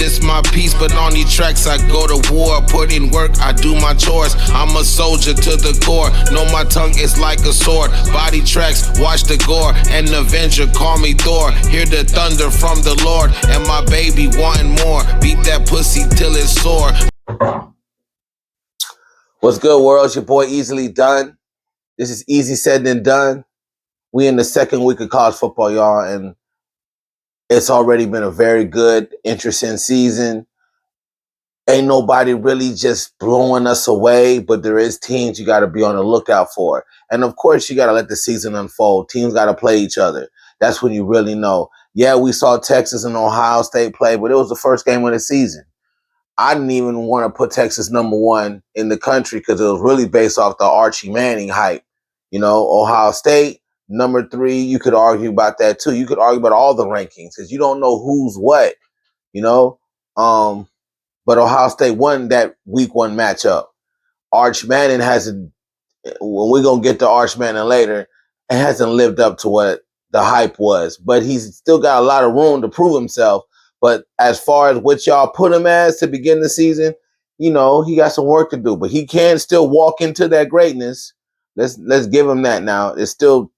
This my piece, but on these tracks I go to war. Put in work, I do my chores. I'm a soldier to the core. Know my tongue is like a sword. Body tracks, watch the gore. And Avenger, call me Thor. Hear the thunder from the Lord. And my baby wanting more. Beat that pussy till it's sore. What's good, world? It's your boy Easily Done. This is Easy Said and Done. We in the second week of college football, y'all, and it's already been a very good, interesting season. Ain't nobody really just blowing us away, but there is teams you got to be on the lookout for. And of course, you got to let the season unfold. Teams got to play each other. That's when you really know. Yeah, we saw Texas and Ohio State play, but it was the first game of the season. I didn't even want to put Texas number one in the country because it was really based off the Archie Manning hype. You know, Ohio State, number 3, you could argue about that too. You could argue about all the rankings because you don't know who's what, you know. But Ohio State won that week 1 matchup. Arch Manning hasn't, when we're going to get to Arch Manning later, it hasn't lived up to what the hype was. But he's still got a lot of room to prove himself. But as far as what y'all put him as to begin the season, you know, he got some work to do. But he can still walk into that greatness. Let's give him that now. It's still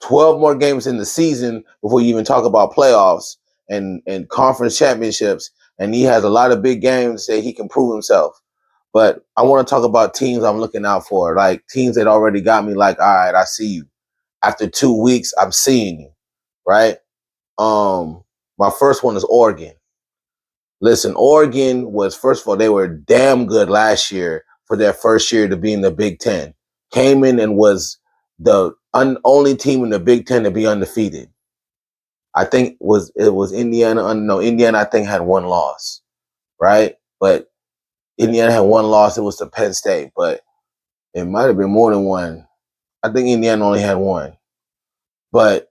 12 more games in the season before you even talk about playoffs and conference championships. And he has a lot of big games that he can prove himself. But I want to talk about teams I'm looking out for, like teams that already got me like, all right, I see you. After 2 weeks, I'm seeing you, right? My first one is Oregon. Listen, Oregon was, first of all, they were damn good last year for their first year to be in the Big Ten. Came in and was the only team in the Big Ten to be undefeated. I think it was Indiana. No, Indiana I think had 1 loss, right? But Indiana had 1 loss. It was to Penn State, but it might have been more than 1. I think Indiana only had 1. But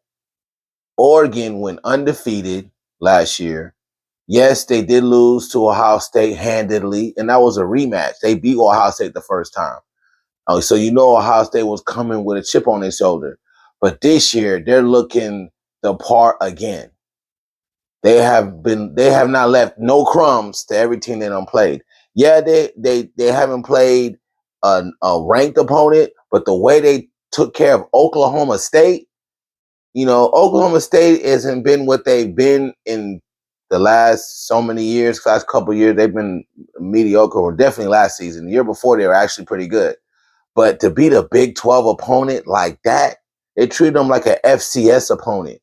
Oregon went undefeated last year. Yes, they did lose to Ohio State handedly, and that was a rematch. They beat Ohio State the first time. So you know Ohio State was coming with a chip on their shoulder. But this year, they're looking the part again. They have not left no crumbs to every team they done played. Yeah, they haven't played a ranked opponent, but the way they took care of Oklahoma State, you know, Oklahoma State hasn't been what they've been in the last so many years. Last couple of years, they've been mediocre, or definitely last season. The year before, they were actually pretty good. But to beat a Big 12 opponent like that, they treated them like an FCS opponent.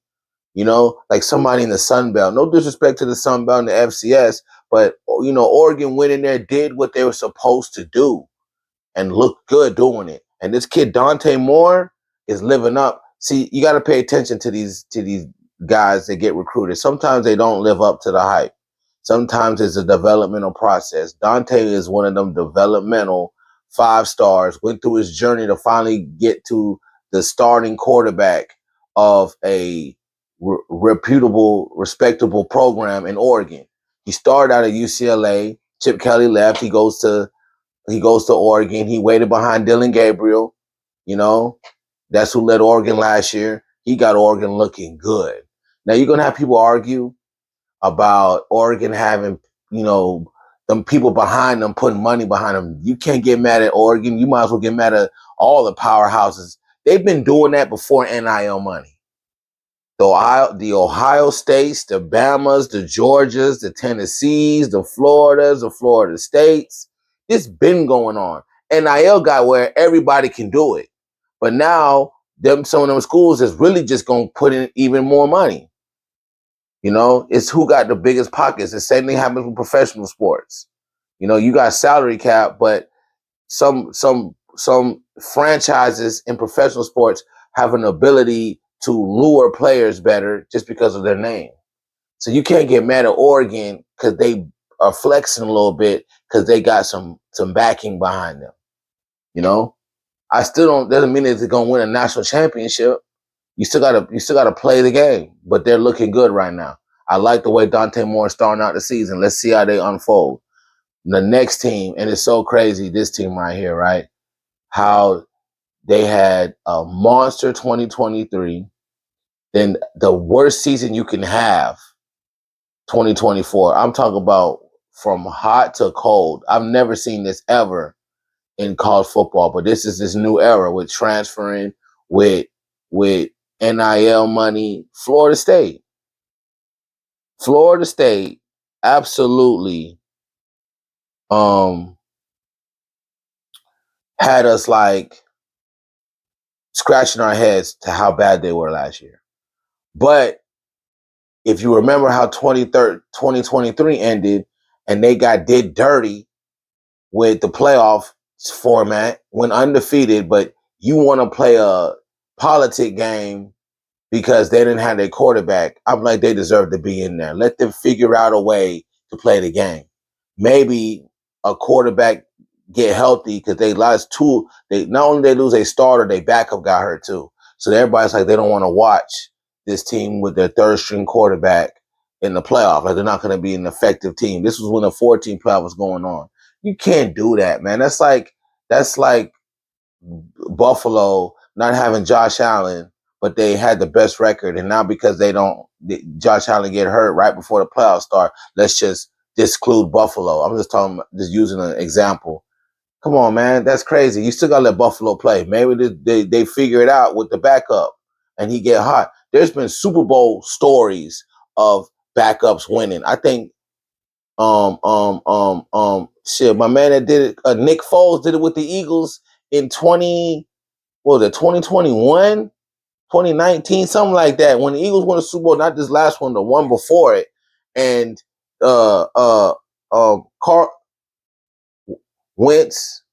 You know, like somebody in the Sun Belt. No disrespect to the Sun Belt and the FCS, but, you know, Oregon went in there, did what they were supposed to do, and looked good doing it. And this kid, Dante Moore, is living up. See, you got to pay attention to these guys that get recruited. Sometimes they don't live up to the hype. Sometimes it's a developmental process. Dante is one of them developmental 5 stars, went through his journey to finally get to the starting quarterback of a reputable, respectable program in Oregon. He started out at UCLA. Chip Kelly left. He goes to Oregon. He waited behind Dylan Gabriel. You know, that's who led Oregon last year. He got Oregon looking good. Now you're gonna have people argue about Oregon having, you know, them people behind them putting money behind them. You can't get mad at Oregon. You might as well get mad at all the powerhouses. They've been doing that before NIL money. The Ohio States, the Bamas, the Georgias, the Tennessees, the Floridas, the Florida States. It's been going on. NIL got where everybody can do it. But now, some of them schools is really just going to put in even more money. You know, it's who got the biggest pockets. The same thing happens with professional sports. You know, you got salary cap, but some franchises in professional sports have an ability to lure players better just because of their name. So you can't get mad at Oregon because they are flexing a little bit because they got some backing behind them. You know, I still don't, doesn't mean that they're gonna win a national championship. You still gotta play the game, but they're looking good right now. I like the way Dante Moore is starting out the season. Let's see how they unfold. The next team, and it's so crazy, this team right here, right? How they had a monster 2023, then the worst season you can have 2024. I'm talking about from hot to cold. I've never seen this ever in college football, but this is this new era with transferring, with with NIL money. Florida State absolutely had us like scratching our heads to how bad they were last year. But if you remember how 2023 ended and they got did dirty with the playoff format, went undefeated, but you want to play a politic game because they didn't have their quarterback. I'm like, they deserve to be in there. Let them figure out a way to play the game. Maybe a quarterback get healthy because they lost two. They not only they lose a starter, their backup got hurt too. So everybody's like, they don't want to watch this team with their third string quarterback in the playoff. Like they're not going to be an effective team. This was when the 14 playoff was going on. You can't do that, man. That's like Buffalo not having Josh Allen, but they had the best record, and now because Josh Allen get hurt right before the playoffs start, let's just disclude Buffalo. I'm just just using an example. Come on, man, that's crazy. You still gotta let Buffalo play. Maybe they figure it out with the backup, and he get hot. There's been Super Bowl stories of backups winning. I think shit, my man that did it, Nick Foles did it with the Eagles in 2021, 2019, something like that. When the Eagles won the Super Bowl, not this last one, the one before it. And Car- Wentz,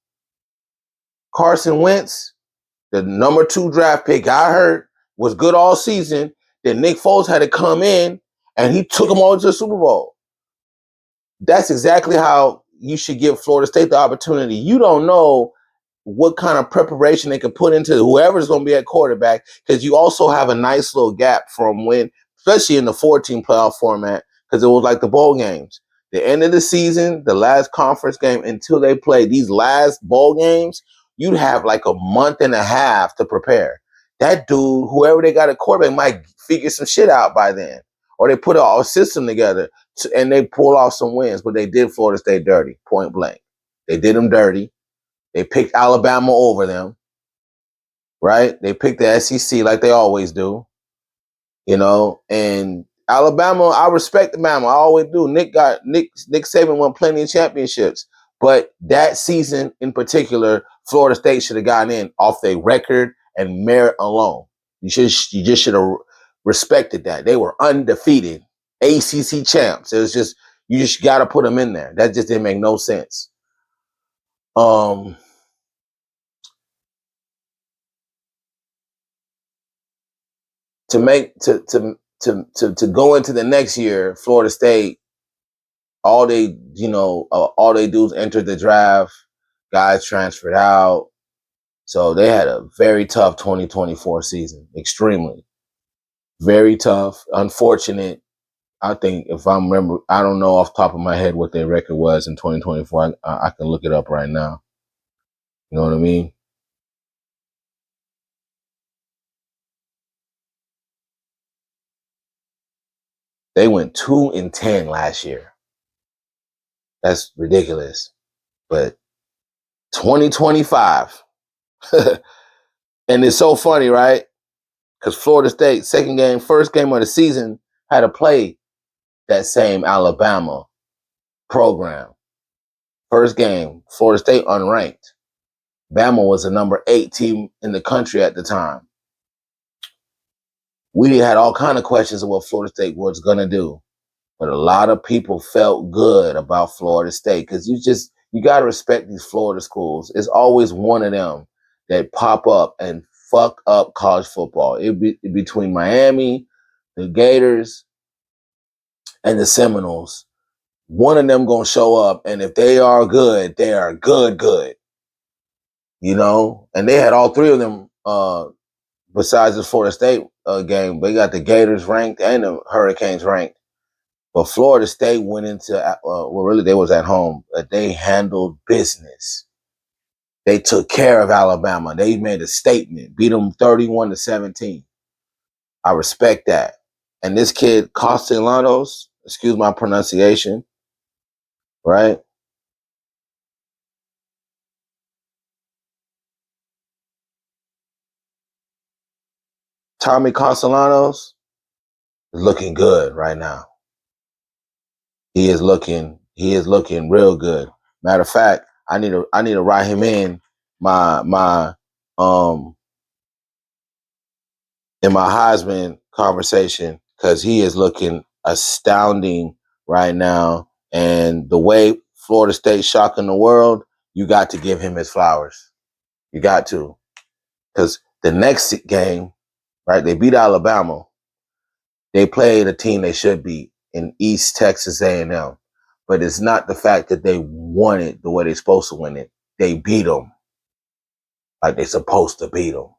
Carson Wentz, the number 2 draft pick, got hurt, was good all season. Then Nick Foles had to come in and he took him all to the Super Bowl. That's exactly how you should give Florida State the opportunity. You don't know what kind of preparation they can put into whoever's going to be at quarterback, because you also have a nice little gap from when, especially in the 14 playoff format, because it was like the bowl games. The end of the season, the last conference game, until they play these last bowl games, you'd have like a month and a half to prepare. That dude, whoever they got at quarterback, might figure some shit out by then. Or they put a system together and they pull off some wins, but they did Florida State dirty, point blank. They did them dirty. They picked Alabama over them, right? They picked the SEC like they always do, and Alabama, I respect Alabama. I always do. Nick Saban won plenty of championships, but that season in particular, Florida State should have gotten in off their record and merit alone. You just should have respected that. They were undefeated ACC champs. It was just, you just got to put them in there. That just didn't make no sense. To go into the next year, Florida State, all they do is enter the draft. Guys transferred out, so they had a very tough 2024 season. Extremely, very tough. Unfortunate. I think if I remember, I don't know off the top of my head what their record was in 2024. I can look it up right now. You know what I mean? They went 2-10 last year. That's ridiculous. But 2025. And it's so funny, right? Because Florida State, first game of the season, had to play that same Alabama program. First game, Florida State unranked. Bama was the number 8 team in the country at the time. We had all kind of questions of what Florida State was going to do. But a lot of people felt good about Florida State because you got to respect these Florida schools. It's always one of them that pop up and fuck up college football. Between Miami, the Gators, and the Seminoles. One of them gonna show up, and if they are good, they are good. And they had all 3 of them. Besides the Florida State game, they got the Gators ranked and the Hurricanes ranked. But Florida State went into, really they was at home, but they handled business. They took care of Alabama. They made a statement, beat them 31-17. I respect that. And this kid, Castellanos, Excuse my pronunciation, right? Tommy Castellanos is looking good right now. He is looking real good. Matter of fact, I need to write him um in my Heisman conversation because he is looking astounding right now. And the way Florida State shocking the world, you got to give him his flowers. You got to. Because the next game, right, they beat Alabama. They played a team they should beat in East Texas A&M. But it's not the fact that they won it the way they're supposed to win it. They beat them like they're supposed to beat them.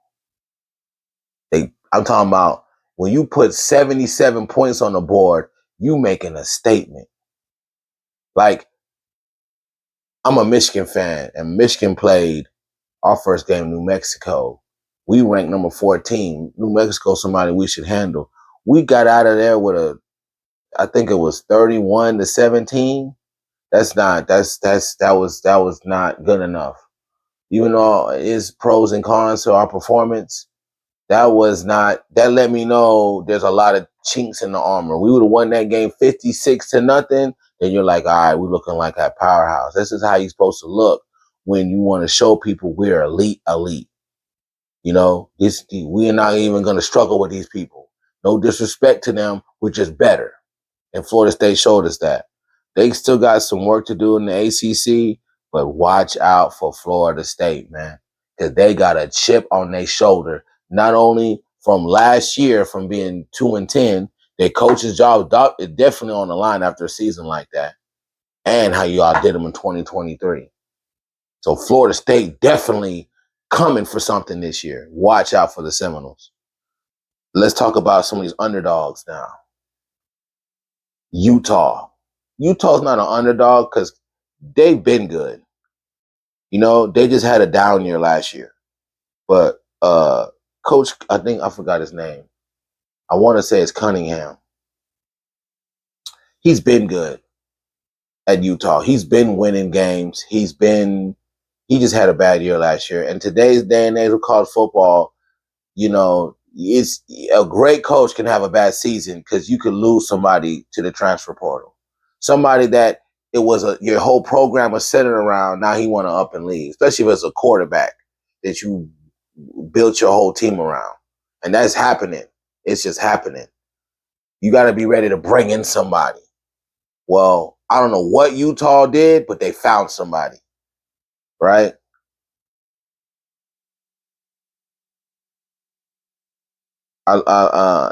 I'm talking about when you put 77 points on the board, you making a statement. Like, I'm a Michigan fan, and Michigan played our first game in New Mexico. We ranked number 14. New Mexico, somebody we should handle. We got out of there with I think it was 31-17. That was not good enough. Even though it's pros and cons to our performance, that let me know there's a lot of chinks in the armor. We would have won that game 56-0, then you're like, all right, we're looking like a powerhouse. This is how you're supposed to look when you want to show people we're elite. You know, we're not even going to struggle with these people. No disrespect to them, we're just better. And Florida State showed us that. They still got some work to do in the ACC, but watch out for Florida State, man, because they got a chip on their shoulder, not only from last year from being 2-10, their coach's job is definitely on the line after a season like that, and how y'all did them in 2023. So Florida State definitely coming for something this year. Watch out for the Seminoles. Let's talk about some of these underdogs now. Utah. Utah's not an underdog because they've been good. You know, they just had a down year last year. But coach, I forgot his name. I want to say it's Cunningham. He's been good at Utah. He's been winning games. He just had a bad year last year. And today's day and age of college football, you know, it's a great coach can have a bad season because you could lose somebody to the transfer portal. Somebody that your whole program was centered around, now he want to up and leave, especially if it's a quarterback that you built your whole team around. And that's happening. It's just happening. You got to be ready to bring in somebody. Well, I don't know what Utah did, but they found somebody, right?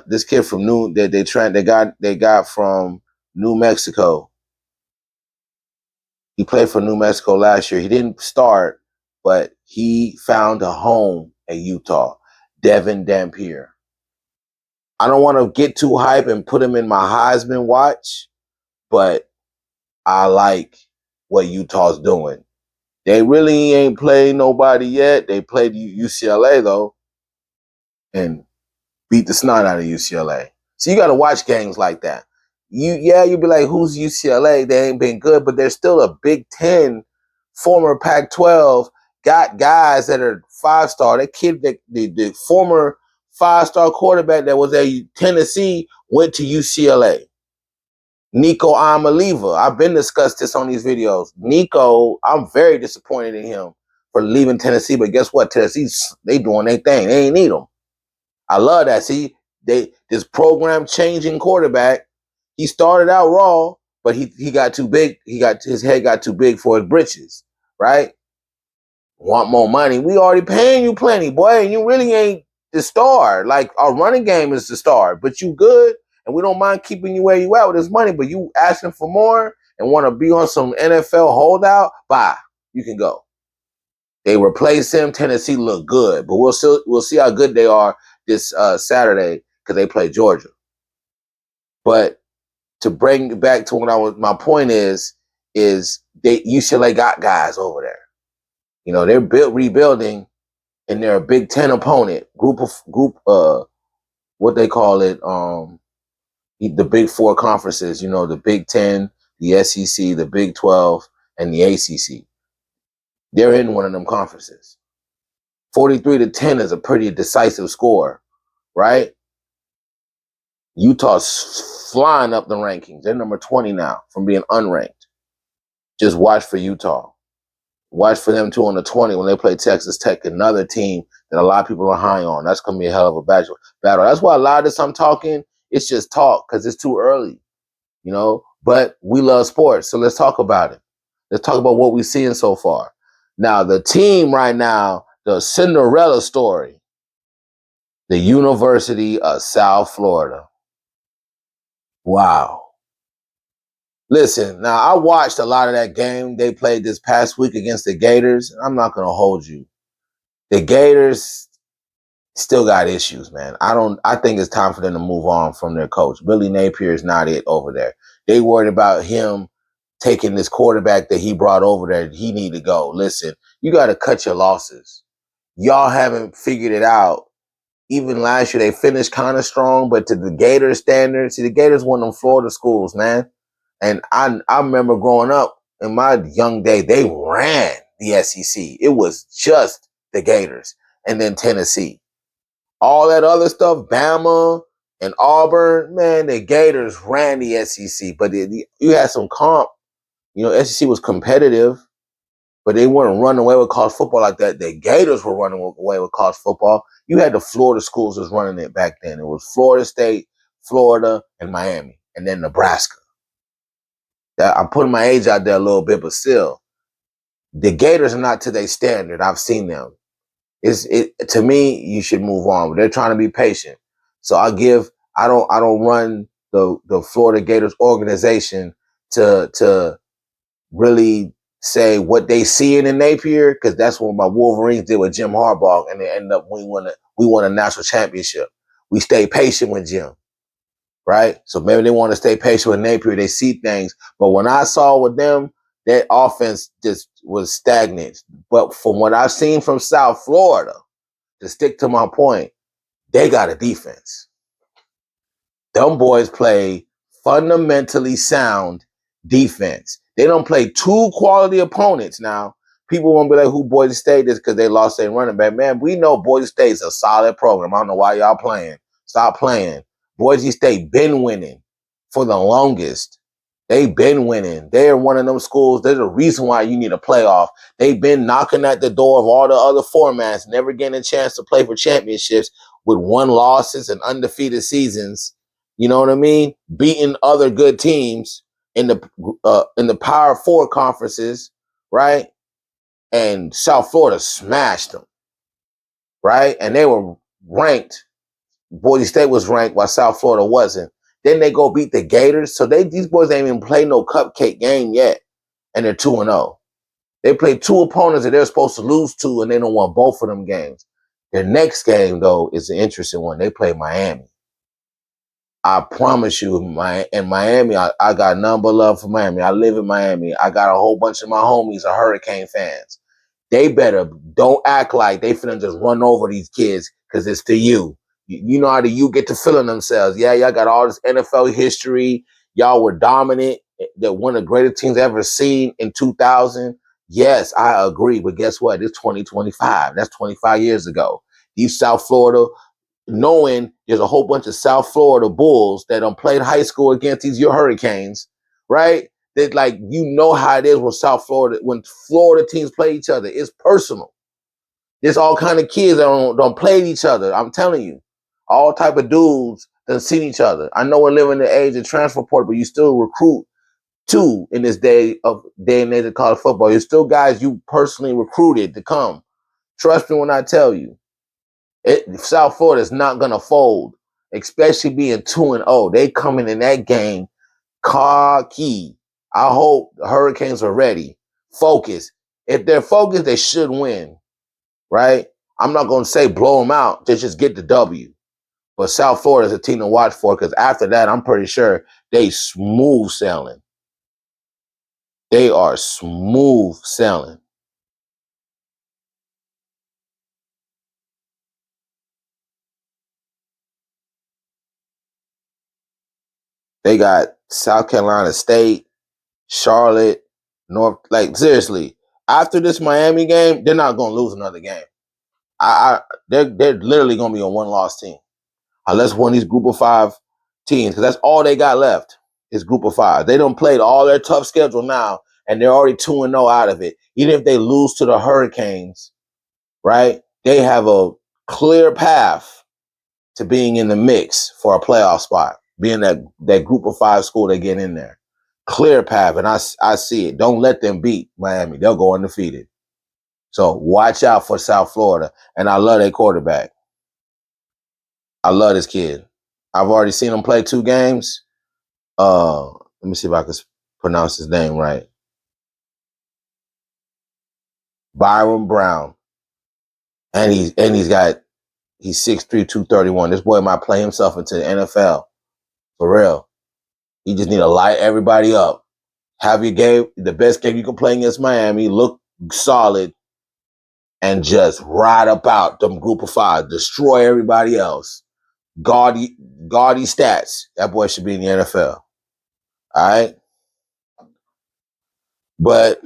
This kid from they got from New Mexico. He played for New Mexico last year. He didn't start, but he found a home at Utah. Devin Dampier. I don't want to get too hype and put him in my Heisman watch, but I like what Utah's doing. They really ain't played nobody yet. They played UCLA though, and beat the snot out of UCLA. So you got to watch games like that. You'll be like, who's UCLA? They ain't been good, but they're still a Big Ten, former Pac-12, got guys that are 5-star. That kid, the former 5-star quarterback that was at Tennessee went to UCLA. Nico Amaliva. I've been discussed this on these videos. Nico, I'm very disappointed in him for leaving Tennessee, but guess what? Tennessee's, they doing their thing. They ain't need him. I love that. See, this program changing quarterback. He started out raw, but he got too big. His head got too big for his britches. Right? Want more money? We already paying you plenty, boy, and you really ain't the star. Like our running game is the star, but you good, and we don't mind keeping you where you at with this money. But you asking for more and want to be on some NFL holdout? Bye. You can go. They replace him. Tennessee look good, but we'll see how good they are this Saturday because they play Georgia. But to bring it back to my point is UCLA got guys over there. You know, they're rebuilding, and they're a Big Ten opponent, group what they call it, the big four conferences, the Big Ten, the SEC, the Big 12, and the ACC. They're in one of them conferences. 43-10 is a pretty decisive score, right? Utah's flying up the rankings. They're number 20 now from being unranked. Just watch for Utah. Watch for them too on the 20 when they play Texas Tech, another team that a lot of people are high on. That's going to be a hell of a battle. That's why a lot of this I'm talking, it's just talk because it's too early, But we love sports, so let's talk about it. Let's talk about what we're seeing so far. Now, the team right now, the Cinderella story, the University of South Florida. Wow. Listen, now I watched a lot of that game they played this past week against the Gators. I'm not going to hold you. The Gators still got issues, man. I think it's time for them to move on from their coach. Billy Napier is not it over there. They worried about him taking this quarterback that he brought over there. He need to go. Listen, you got to cut your losses. Y'all haven't figured it out. Even last year, they finished kind of strong, but to the Gators standards, see, the Gators won them Florida schools, man. And I remember growing up in my young day, they ran the SEC. It was just the Gators and then Tennessee. All that other stuff, Bama and Auburn, man, the Gators ran the SEC. But you had some comp. SEC was competitive, but they weren't running away with college football like that. The Gators were running away with college football. You had the Florida schools was running it back then. It was Florida State, Florida, and Miami, and then Nebraska. I'm putting my age out there a little bit, but still, the Gators are not to their standard. I've seen them. To me, you should move on. But they're trying to be patient. So I don't run the Florida Gators organization to really say what they see in Napier, because that's what my Wolverines did with Jim Harbaugh, and they ended up we won a national championship. We stayed patient with Jim. Right? So maybe they want to stay patient with Napier. They see things. But when I saw with them, that offense just was stagnant. But from what I've seen from South Florida, to stick to my point, they got a defense. Them boys play fundamentally sound defense. They don't play two quality opponents. Now, people won't be like, who Boise State is because they lost their running back. Man, we know Boise State's a solid program. I don't know why y'all playing. Stop playing. Boise State been winning for the longest. They've been winning. They're one of them schools. There's a reason why you need a playoff. They've been knocking at the door of all the other formats, never getting a chance to play for championships with one losses and undefeated seasons. You know what I mean? Beating other good teams in the Power Four conferences, right? And South Florida smashed them, right? And they were ranked. Boise State was ranked while South Florida wasn't. Then they go beat the Gators. So these boys ain't even played no cupcake game yet, and they're 2-0. They played two opponents that they're supposed to lose to, and they don't won both of them games. Their next game, though, is an interesting one. They play Miami. I promise you, in Miami, I got none but love for Miami. I live in Miami. I got a whole bunch of my homies are Hurricane fans. They better don't act like they finna just run over these kids because it's to you. You know how the you get to feeling themselves. Yeah, y'all got all this NFL history. Y'all were dominant. They're one of the greatest teams ever seen in 2000. Yes, I agree. But guess what? It's 2025. That's 25 years ago. These South Florida, knowing there's a whole bunch of South Florida Bulls that played high school against your Hurricanes, right? That how it is when Florida teams play each other. It's personal. There's all kind of kids that don't play each other. I'm telling you, all type of dudes that seen each other. I know we're living in the age of transfer portal, but you still recruit too in this day and age of college football. There's still guys you personally recruited to come. Trust me when I tell you. South Florida is not going to fold, especially being 2-0. They coming in that game cocky. I hope the Hurricanes are ready. Focus. If they're focused, they should win, right? I'm not going to say blow them out. Just get the W. But South Florida is a team to watch for because after that, I'm pretty sure they smooth sailing. They are smooth sailing. They got South Carolina State, Charlotte, North. Like seriously, after this Miami game, they're not gonna lose another game. They're literally gonna be a one-loss team unless one of these Group of 5 teams, because that's all they got left is Group of 5. They don't play all their tough schedule now, and they're already 2-0 out of it. Even if they lose to the Hurricanes, right? They have a clear path to being in the mix for a playoff spot, being that Group of 5 school they get in there. Clear path, and I see it. Don't let them beat Miami. They'll go undefeated. So watch out for South Florida. And I love their quarterback. I love this kid. I've already seen him play 2 games. Let me see if I can pronounce his name right. Byron Brown. And he's 6'3", 231. This boy might play himself into the NFL. For real. You just need to light everybody up. Have your game, the best game you can play against Miami, look solid, and just ride up out them Group of 5. Destroy everybody else. Gaudy stats. That boy should be in the NFL. All right? But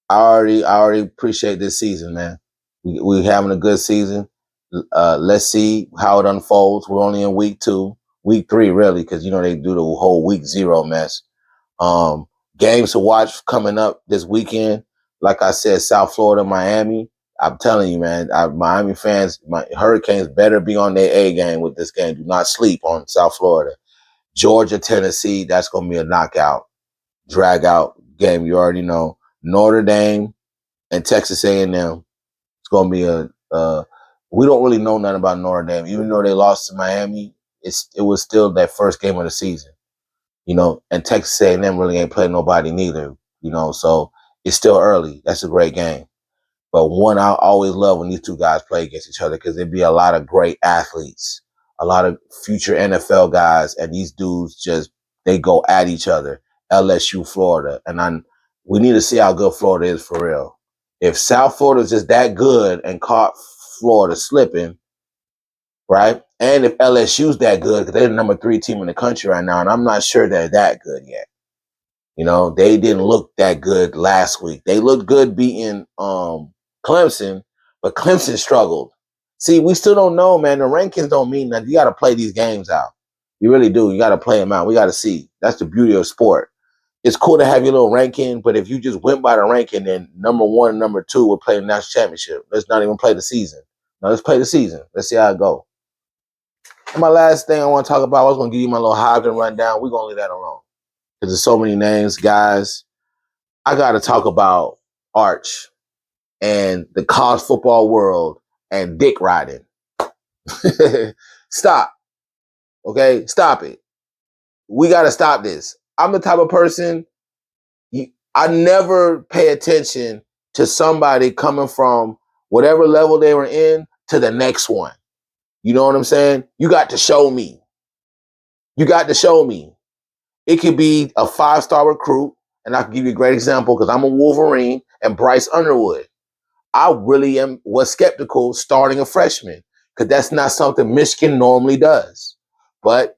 I already appreciate this season, man. We're having a good season. Let's see how it unfolds. We're only in week 2, week 3, really, because they do the whole week 0 mess. Games to watch coming up this weekend. Like I said, South Florida, Miami. I'm telling you, man, Miami fans, my Hurricanes better be on their A game with this game. Do not sleep on South Florida. Georgia, Tennessee, that's going to be a knockout, drag out game. You already know. Notre Dame and Texas A&M. It's going to be we don't really know nothing about Notre Dame. Even though they lost to Miami, it was still that first game of the season. And Texas A&M really ain't playing nobody neither. So it's still early. That's a great game. But one I always love when these 2 guys play against each other, because there'd be a lot of great athletes, a lot of future NFL guys, and these dudes they go at each other. LSU, Florida, and we need to see how good Florida is for real. If South Florida is just that good and caught Florida slipping, right? And if LSU's that good, because they're the number 3 team in the country right now, and I'm not sure they're that good yet. They didn't look that good last week. They looked good beating Clemson, but Clemson struggled. See, we still don't know, man. The rankings don't mean that. You got to play these games out. You really do. You got to play them out. We got to see. That's the beauty of sport. It's cool to have your little ranking, but if you just went by the ranking, then number 1 and number 2 will play the national championship. Let's not even play the season. No, let's play the season. Let's see how it goes. And my last thing I want to talk about, I was going to give you my little Hogden rundown. We're going to leave that alone because there's so many names, guys. I got to talk about Arch and the college football world and dick riding. Stop. Okay? Stop it. We got to stop this. I'm the type of person, I never pay attention to somebody coming from whatever level they were in to the next one. You know what I'm saying? You got to show me. You got to show me. It could be a 5-star recruit, and I can give you a great example because I'm a Wolverine, and Bryce Underwood. I really was skeptical starting a freshman because that's not something Michigan normally does. But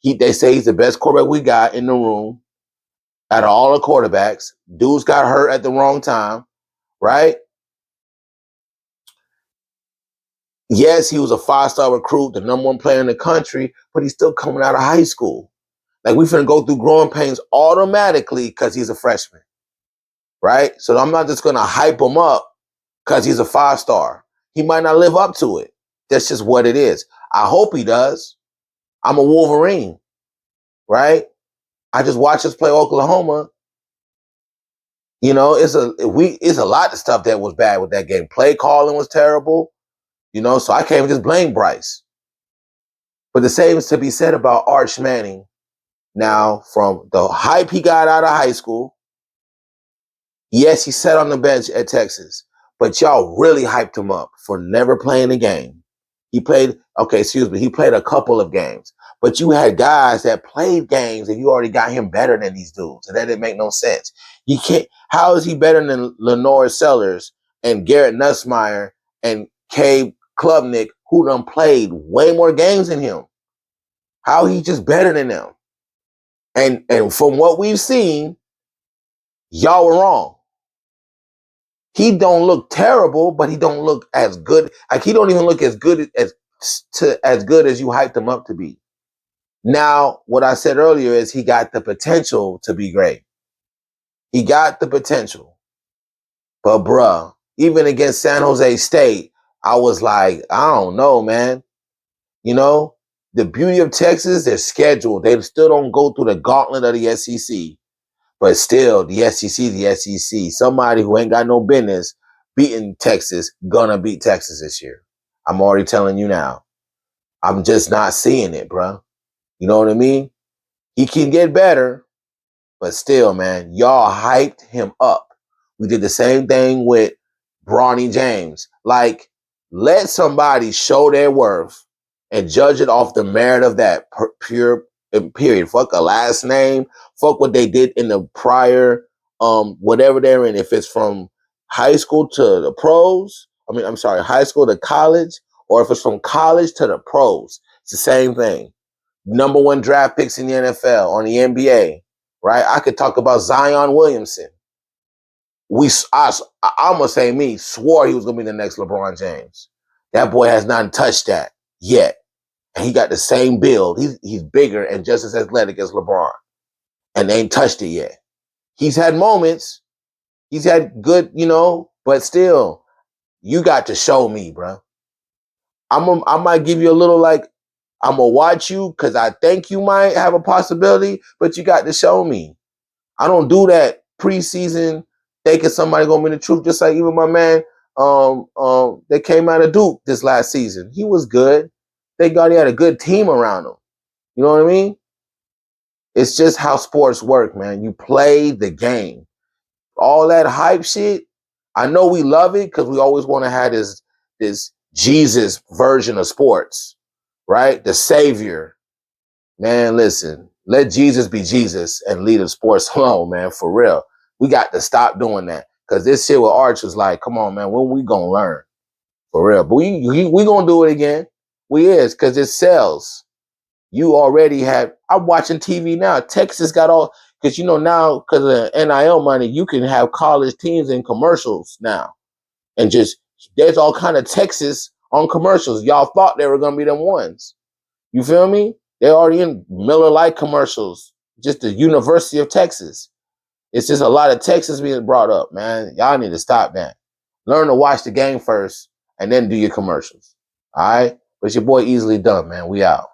they say he's the best quarterback we got in the room out of all the quarterbacks. Dudes got hurt at the wrong time, right? Yes, he was a 5-star recruit, the number 1 player in the country, but he's still coming out of high school. Like, we finna go through growing pains automatically because he's a freshman, right? So I'm not just going to hype him up because he's a 5-star. He might not live up to it. That's just what it is. I hope he does. I'm a Wolverine, right? I just watched us play Oklahoma. It's a lot of stuff that was bad with that game. Play calling was terrible, so I can't even just blame Bryce. But the same is to be said about Arch Manning. Now, from the hype he got out of high school, yes, he sat on the bench at Texas, but y'all really hyped him up for never playing a game. He played a couple of games, but you had guys that played games and you already got him better than these dudes. And that didn't make no sense. How is he better than Lenore Sellers and Garrett Nussmeier and Cade Klubnik, who done played way more games than him? How he just better than them. And from what we've seen, y'all were wrong. He don't look terrible, but he don't look as good. Like he don't even look as good as good as you hyped him up to be. Now, what I said earlier is he got the potential to be great. He got the potential. But bruh, even against San Jose State, I was like, I don't know, man. You know, the beauty of Texas, they're scheduled. They still don't go through the gauntlet of the SEC. But still, the SEC. Somebody who ain't got no business beating Texas, gonna beat Texas this year. I'm already telling you now. I'm just not seeing it, bruh. You know what I mean? He can get better, but still, man, y'all hyped him up. We did the same thing with Bronny James. Like, let somebody show their worth and judge it off the merit of that pure period. Fuck a last name. Fuck what they did in the prior, whatever they're in. If it's from high school to the pros, high school to college, or if it's from college to the pros, it's the same thing. Number one draft picks in the NFL, on the NBA, right? I could talk about Zion Williamson. I'm gonna say me, swore he was gonna be the next LeBron James. That boy has not touched that yet. And he got the same build. He's bigger and just as athletic as LeBron. And they ain't touched it yet. He's had moments. He's had good, but still, you got to show me, bro. I might give you a little like, I'm going to watch you because I think you might have a possibility, but you got to show me. I don't do that preseason thinking somebody going to be the truth, just like even my man that came out of Duke this last season. He was good. Thank God he had a good team around him. You know what I mean? It's just how sports work, man. You play the game. All that hype shit, I know we love it because we always want to have this Jesus version of sports, right? The savior. Man, listen, let Jesus be Jesus and leave the sports alone, man, for real. We got to stop doing that because this shit with Arch was like, come on, man, when we going to learn? For real. But we going to do it again. We is because it sells. You already have, I'm watching TV now. Texas got all, because now, because of NIL money, you can have college teams in commercials now. And just, there's all kind of Texas on commercials. Y'all thought they were going to be them ones. You feel me? They're already in Miller Lite commercials. Just the University of Texas. It's just a lot of Texas being brought up, man. Y'all need to stop that. Learn to watch the game first and then do your commercials. All right? But your boy Easily Done, man. We out.